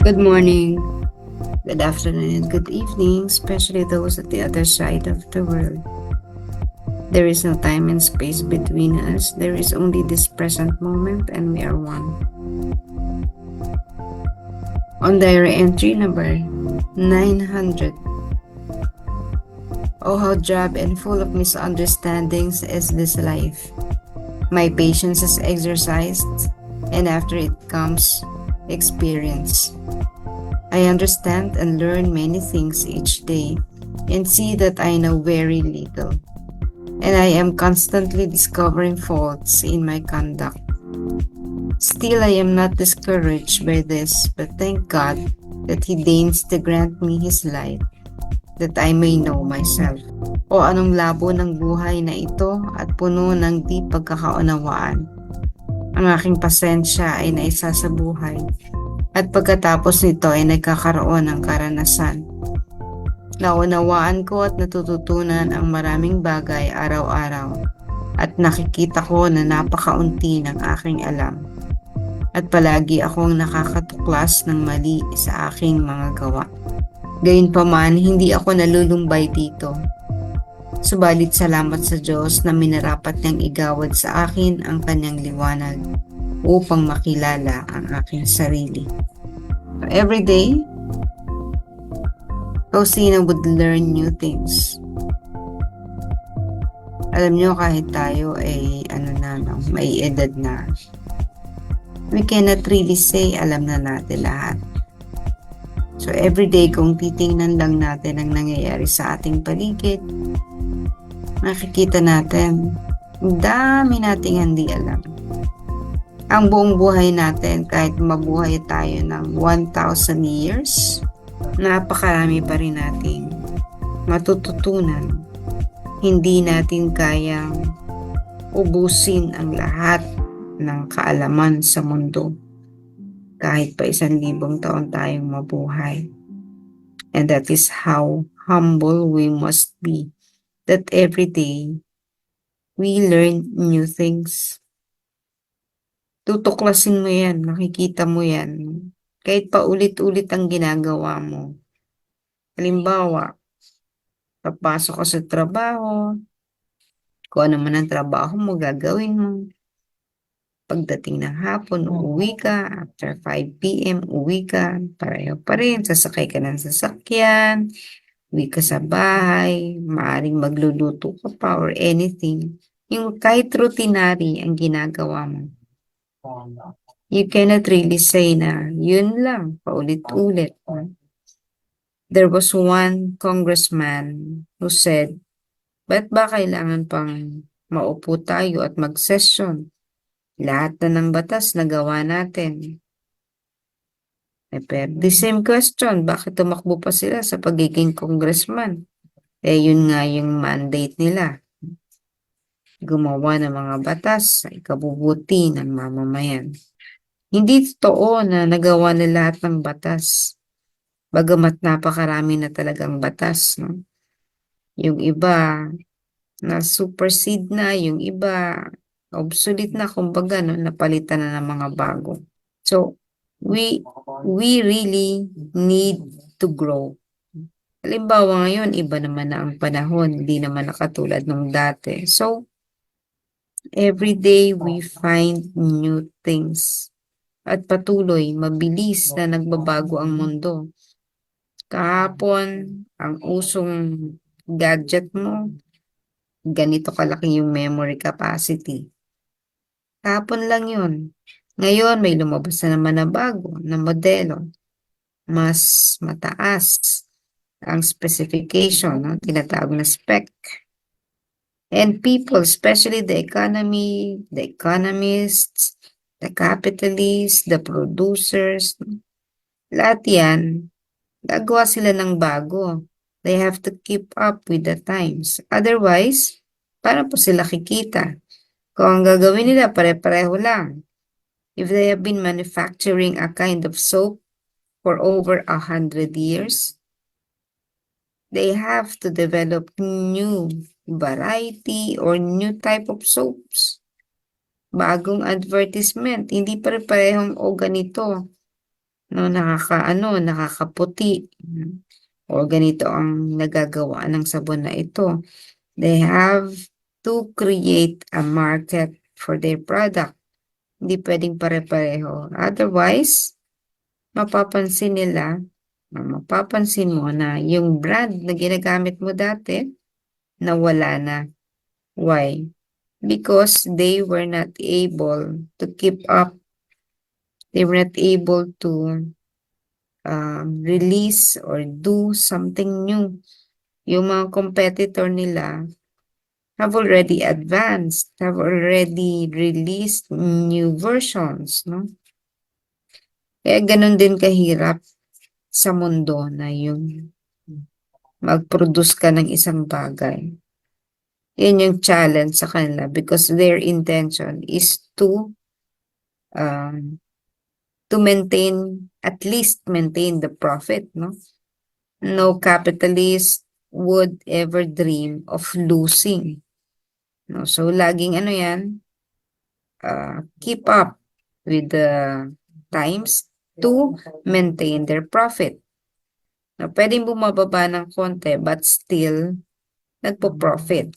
Good morning, good afternoon, and good evening, especially those at the other side of the world. There is no time and space between us. There is only this present moment, and we are one. On diary entry number 900. Oh, how drab and full of misunderstandings is this life. My patience is exercised, and after it comes experience. I understand and learn many things each day and see that I know very little. And I am constantly discovering faults in my conduct. Still, I am not discouraged by this, but thank God that He deigns to grant me His light, that I may know myself. O anong labo ng buhay na ito at puno ng di pagkakaunawaan. Ang aking pasensya ay naisa sa buhay, at pagkatapos nito ay nagkakaroon ng karanasan. Naunawaan ko at natututunan ang maraming bagay araw-araw at nakikita ko na napakaunti ng aking alam. At palagi akong nakakatuklas ng mali sa aking mga gawa. Gayunpaman, hindi ako nalulumbay dito. Subalit salamat sa Diyos na minarapat niyang igawad sa akin ang kanyang liwanag upang makilala ang aking sarili. So every day, Rosina would learn new things. Alam nyo, kahit tayo ay may edad na, we cannot really say alam na natin lahat. So everyday, kung titingnan lang natin ang nangyayari sa ating paligid, makikita natin, dami nating hindi alam. Ang buong buhay natin, kahit mabuhay tayo ng 1,000 years, napakarami pa rin nating matututunan. Hindi natin kayang ubusin ang lahat ng kaalaman sa mundo kahit pa 1,000 taon tayong mabuhay. And that is how humble we must be, that every day we learn new things. Tutuklasin mo yan, makikita mo yan, kahit pa ulit-ulit ang ginagawa mo. Halimbawa, papasok ka sa trabaho, kung ano man ang trabaho mo, gagawin mo. Pagdating ng hapon, uuwi ka. After 5 p.m., uwi ka. Pareho pa rin. Sasakay ka ng sasakyan. Uwi ka sa bahay. Maaring magluluto ka pa or anything. Yung kahit routinary ang ginagawa mo. You cannot really say na yun lang, paulit-ulit. There was one congressman who said, ba't ba kailangan pang maupo tayo at mag-session? Lahat na ng batas nagawa natin. Pero the same question, bakit tumakbo pa sila sa pagiging congressman? Yun nga yung mandate nila. Gumawa ng mga batas sa ikabubuti ng mamamayan. Hindi totoo na nagawa na lahat ng batas. Bagamat napakarami na talagang batas, no? Yung iba na supersede na, yung iba obsolete na, kumbaga, no, napalitan na ng mga bago. So, we really need to grow. Halimbawa ngayon, iba naman na ang panahon, hindi naman nakatulad nung dati. So, every day we find new things. At patuloy, mabilis na nagbabago ang mundo. Kahapon, ang usong gadget mo, ganito kalaki yung memory capacity. Kahapon lang yun. Ngayon, may lumabas na naman na bago na modelo. Mas mataas ang specification, no? Tinatawag na spec. And people, especially the economy, the economists, the capitalists, the producers, lahat yan, gagawa sila ng bago. They have to keep up with the times. Otherwise, paano po sila kikita? Kung ang gagawin nila, pare-pareho lang. If they have been manufacturing a kind of soap for over 100 years, they have to develop new variety or new type of soaps. Bagong advertisement, hindi pare-parehong o ganito. no, nakakaputi. O ganito ang nagagawa ng sabon na ito. They have to create a market for their product. Hindi pwedeng pare-pareho. Otherwise, mapapansin mo na yung brand na ginagamit mo dati, nawala na. Why? Because they were not able to keep up. They were not able to release or do something new. Yung mga competitor nila have already advanced, have already released new versions, no? Kaya ganun din kahirap sa mundo na yung mag-produce ka ng isang bagay. Yan yung challenge sa kanila because their intention is to maintain, at least maintain the profit, no? No capitalist would ever dream of losing. No? So, laging ano yan, keep up with the times to maintain their profit. No, pwedeng bumababa ng konti but still nagpo-profit.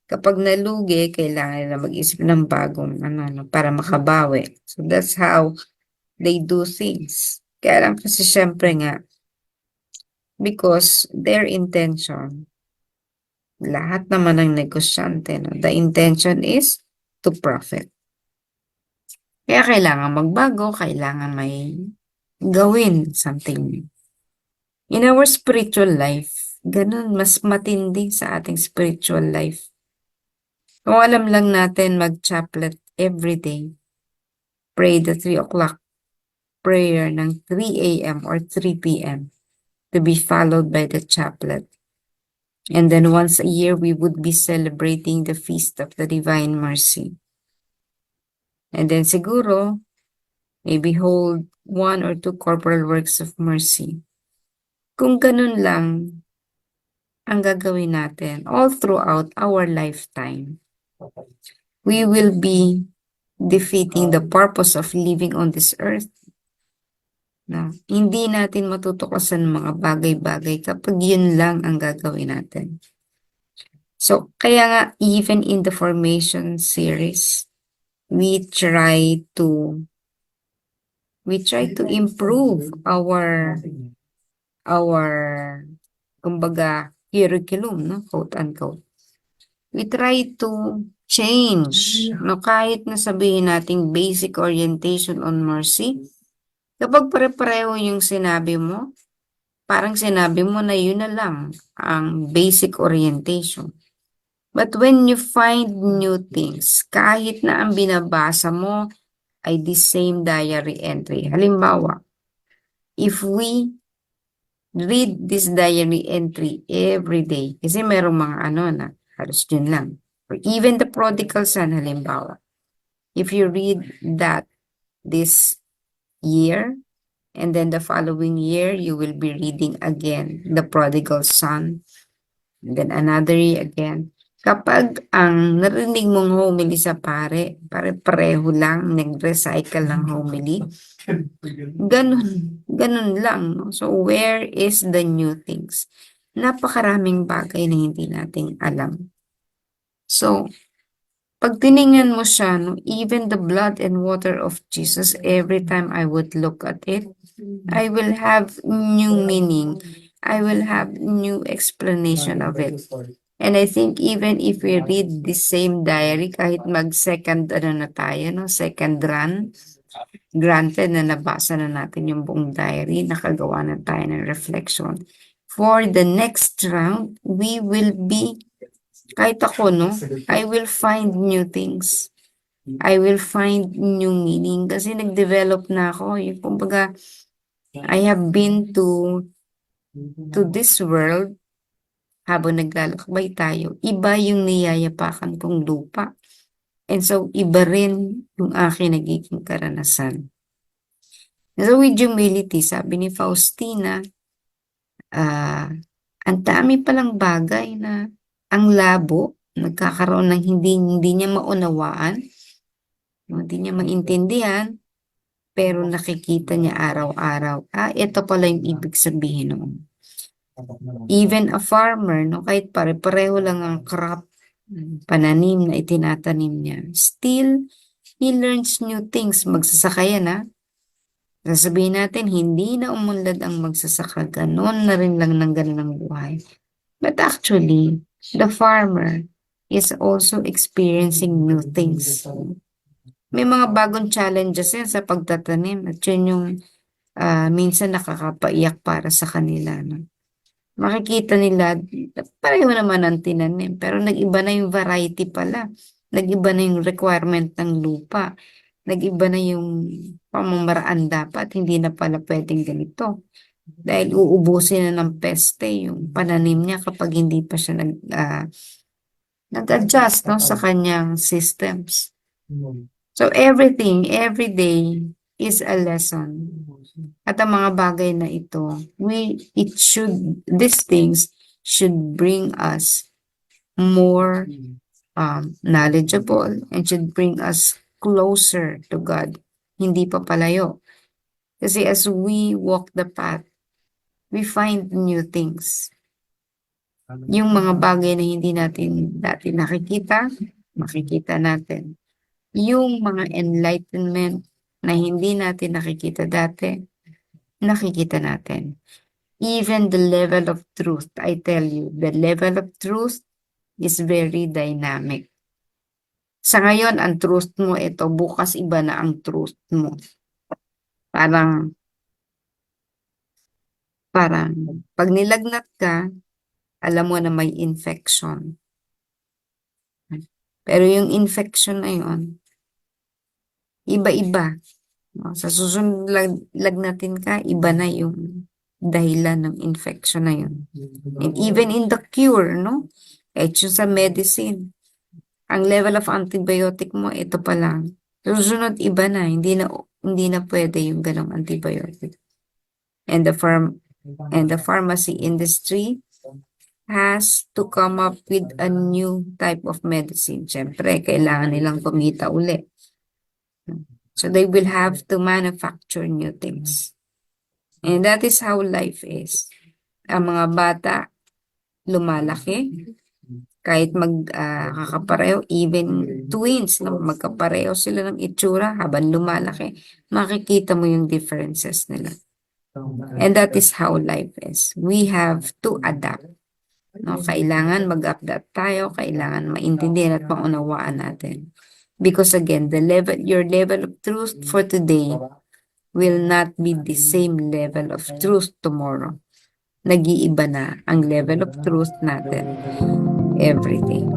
Kapag nalugi, kailangan nila mag-isip ng bagong para makabawi. So that's how they do things. Kaya lang kasi syempre nga, because their intention, lahat naman ng negosyante, no? The intention is to profit. Kaya kailangan magbago, kailangan may gawin something. In our spiritual life, ganun, mas matindi sa ating spiritual life. Kung alam lang natin mag-chaplet everyday, pray the 3 o'clock prayer ng 3 a.m. or 3 p.m. to be followed by the chaplet. And then once a year, we would be celebrating the Feast of the Divine Mercy. And then siguro, maybe hold 1 or 2 corporal works of mercy. Kung ganun lang ang gagawin natin all throughout our lifetime, we will be defeating the purpose of living on this earth. No? Hindi natin matutuklasan mga bagay-bagay kapag yun lang ang gagawin natin. So, kaya nga, even in the formation series, we try to improve our kumbaga curriculum, no, quote unquote. We try to change, no, kahit na sabihin nating basic orientation on mercy. Kapag pare-pareho yung sinabi mo, parang sinabi mo na yun na lang ang basic orientation. But when you find new things, kahit na ang binabasa mo ay the same diary entry. Halimbawa, if we read this diary entry every day, kasi merong mga na halos yun lang. Or even the prodigal son, halimbawa. If you read that this year, and then the following year, you will be reading again the prodigal son, and then another year again. Kapag ang narinig mong homily sa pare-pareho lang, nag-recycle ng homily, ganun lang. No? So, where is the new things? Napakaraming bagay na hindi nating alam. So, pag tiningnan mo siya, no, even the blood and water of Jesus, every time I would look at it, I will have new meaning. I will have new explanation of it. And I think even if we read the same diary, kahit mag-second na tayo, no, second run, granted na nabasa na natin yung buong diary, nakagawa na tayo ng reflection. For the next round, we will be, kahit ako, no, I will find new things. I will find new meaning kasi nag-develop na ako. Yung kumbaga, I have been to this world habang naglalakbay tayo. Iba yung niyayapakan kong lupa. And so, iba rin yung aking nagiging karanasan. So, with humility, sabi ni Faustina, ang dami palang bagay na ang labo, nagkakaroon ng hindi niya maunawaan, hindi niya maintindihan, pero nakikita niya araw-araw, ito pala yung ibig sabihin noon. Even a farmer, no, kahit pare-pareho lang ang crop, pananim na itinatanim niya, still, he learns new things. Magsasaka yan, ha? Sasabihin natin, hindi na umunlad ang magsasaka. Ganon na rin lang ng ganon ang buhay. But actually, the farmer is also experiencing new things. May mga bagong challenges yan sa pagtatanim. At yun yung minsan nakakapaiyak para sa kanila. No? Makikita nila, pareho naman ang tinanim. Pero nag-iba na yung variety pala. Nag-iba na yung requirement ng lupa. Nag-iba na yung pamamaraan dapat. Hindi na pala pwedeng ganito. Dahil uubusin na ng peste yung pananim niya kapag hindi pa siya nag-adjust no, sa kanyang systems. So everything, every day is a lesson. At ang mga bagay na ito, these things should bring us more knowledgeable and should bring us closer to God. Hindi pa palayo. Kasi as we walk the path, we find new things. Yung mga bagay na hindi natin dati nakikita, makikita natin. Yung mga enlightenment na hindi natin nakikita dati, nakikita natin. Even the level of truth, I tell you, the level of truth is very dynamic. Sa ngayon, ang truth mo ito, bukas iba na ang truth mo. Parang pag nilagnat ka, alam mo na may infection. Pero yung infection na yun, iba-iba. Sa susunod lagnatin ka, iba na yung dahilan ng infection na yun. And even in the cure, no? Kahit yung sa medicine, ang level of antibiotic mo, ito pa lang. Susunod, iba na. Hindi na pwede yung ganong antibiotic. And the pharmacy industry has to come up with a new type of medicine. Siyempre, kailangan nilang kumita uli. So they will have to manufacture new things. And that is how life is. Ang mga bata, lumalaki. Kahit magkakapareho, even twins, no? Magkapareho sila ng itsura habang lumalaki. Makikita mo yung differences nila. And that is how life is. We have to adapt. No, kailangan mag-adapt tayo, kailangan maintindihan at maunawaan natin. Because again, your level of truth for today will not be the same level of truth tomorrow. Nag-iiba na ang level of truth natin every day.